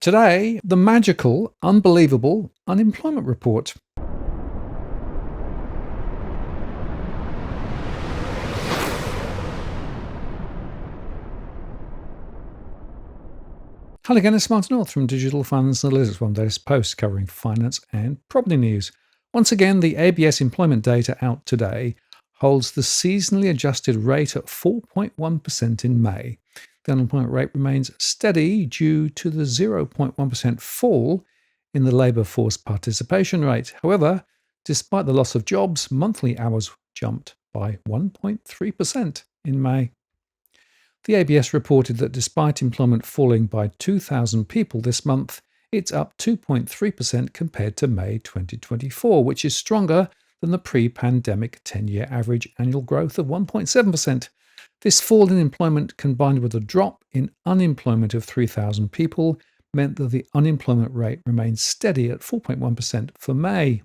Today, the magical, unbelievable unemployment report. Hello again, it's Martin North from Digital Finance Analytics, one day's post covering finance and property news. Once again, the ABS employment data out today holds the seasonally adjusted rate at 4.1% in May. The unemployment rate remains steady due to the 0.1% fall in the labour force participation rate. However, despite the loss of jobs, monthly hours jumped by 1.3% in May. The ABS reported that despite employment falling by 2,000 people this month, it's up 2.3% compared to May 2024, which is stronger than the pre-pandemic 10-year average annual growth of 1.7%. This fall in employment, combined with a drop in unemployment of 3,000 people, meant that the unemployment rate remained steady at 4.1% for May.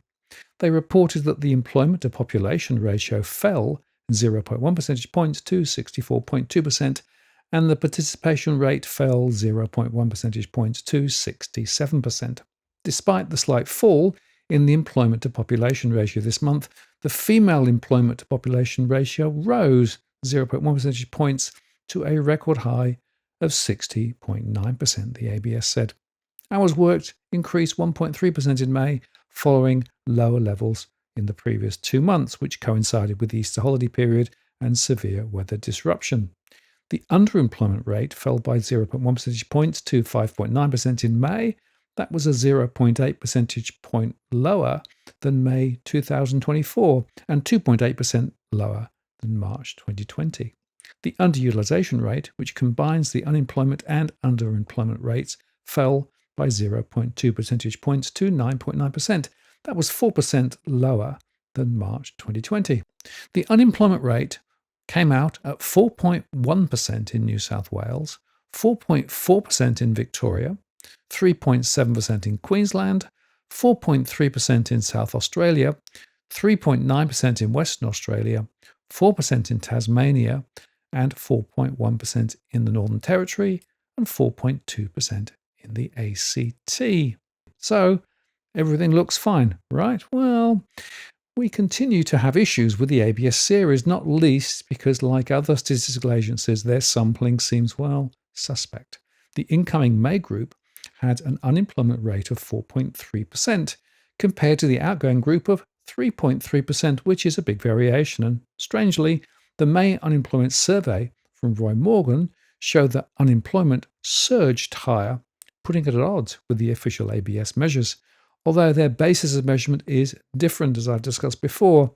They reported that the employment to population ratio fell 0.1 percentage points to 64.2%, and the participation rate fell 0.1 percentage points to 67%. Despite the slight fall in the employment to population ratio this month, the female employment to population ratio rose 0.1 percentage points to a record high of 60.9%, the ABS said. Hours worked increased 1.3% in May, following lower levels in the previous 2 months, which coincided with the Easter holiday period and severe weather disruption. The underemployment rate fell by 0.1 percentage points to 5.9% in May. That was a 0.8 percentage point lower than May 2024 and 2.8% lower than March 2020. The underutilization rate, which combines the unemployment and underemployment rates, fell by 0.2 percentage points to 9.9%. That was 4% lower than March 2020. The unemployment rate came out at 4.1% in New South Wales, 4.4% in Victoria, 3.7% in Queensland, 4.3% in South Australia, 3.9% in Western Australia, 4% in Tasmania, and 4.1% in the Northern Territory, and 4.2% in the ACT. So, everything looks fine, right? Well, we continue to have issues with the ABS series, not least because, like other statistical agencies, their sampling seems, well, suspect. The incoming May group had an unemployment rate of 4.3% compared to the outgoing group of 3.3%, which is a big variation. And strangely, the May unemployment survey from Roy Morgan showed that unemployment surged higher, putting it at odds with the official ABS measures, although their basis of measurement is different, as I've discussed before,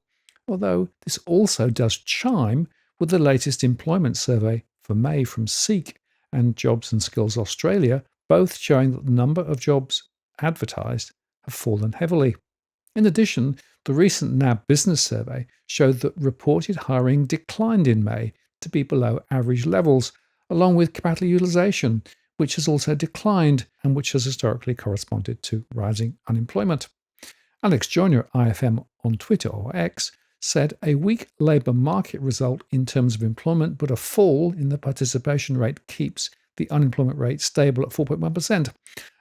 although this also does chime with the latest employment survey for May from Seek and Jobs and Skills Australia, both showing that the number of jobs advertised have fallen heavily. In addition, the recent NAB business survey showed that reported hiring declined in May to be below average levels, along with capacity utilization, which has also declined and which has historically corresponded to rising unemployment. Alex Joyner at IFM on Twitter, or X, said a weak labour market result in terms of employment, but a fall in the participation rate keeps the unemployment rate stable at 4.1%.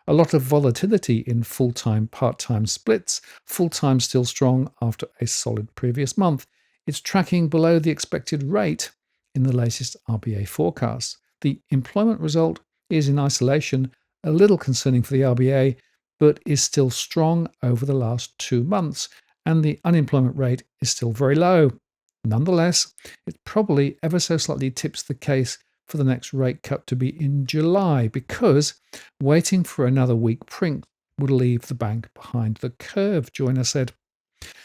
A lot of volatility in full-time, part-time splits, full-time still strong after a solid previous month. It's tracking below the expected rate in the latest RBA forecasts. The employment result is in isolation a little concerning for the RBA, but is still strong over the last 2 months, and the unemployment rate is still very low. Nonetheless, it probably ever so slightly tips the case for the next rate cut to be in July, because waiting for another weak print would leave the bank behind the curve, Joyner said.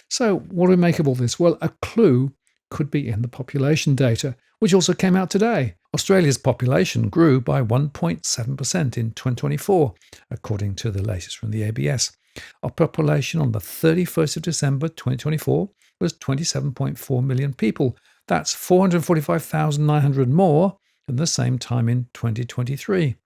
So what do we make of all this? Well, a clue could be in the population data, which also came out today. Australia's population grew by 1.7% in 2024, according to the latest from the ABS. Our population on the 31st of December 2024 was 27.4 million people. That's 445,900 more than the same time in 2023.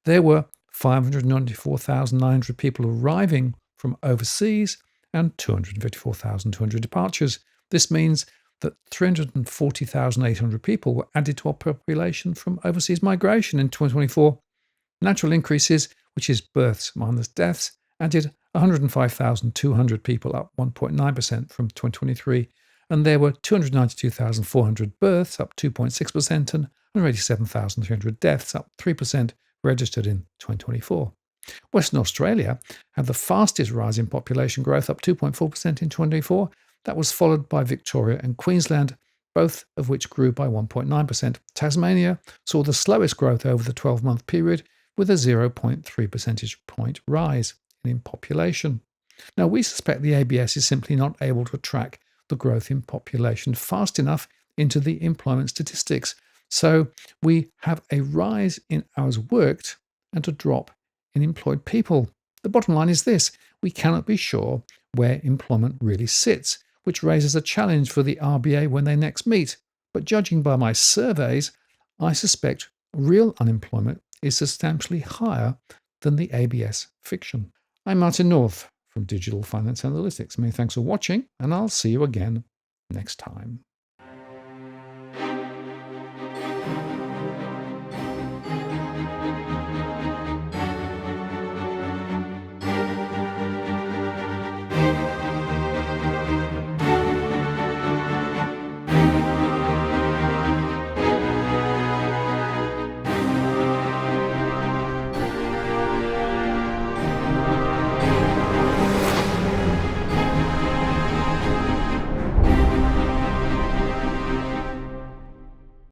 There were 594,900 people arriving from overseas and 254,200 departures. This means that 340,800 people were added to our population from overseas migration in 2024. Natural increases which is births minus deaths, added 105,200 people, up 1.9% from 2023. And there were 292,400 births, up 2.6%, and 187,300 deaths, up 3%, registered in 2024. Western Australia had the fastest rise in population growth, up 2.4% in 2024. That was followed by Victoria and Queensland, both of which grew by 1.9%. Tasmania saw the slowest growth over the 12-month period, with a 0.3 percentage point rise in population. Now, we suspect the ABS is simply not able to track the growth in population fast enough into the employment statistics. So we have a rise in hours worked and a drop in employed people. The bottom line is this: we cannot be sure where employment really sits, which raises a challenge for the RBA when they next meet. But judging by my surveys, I suspect real unemployment is substantially higher than the ABS fiction. I'm Martin North from Digital Finance Analytics. Many thanks for watching, and I'll see you again next time.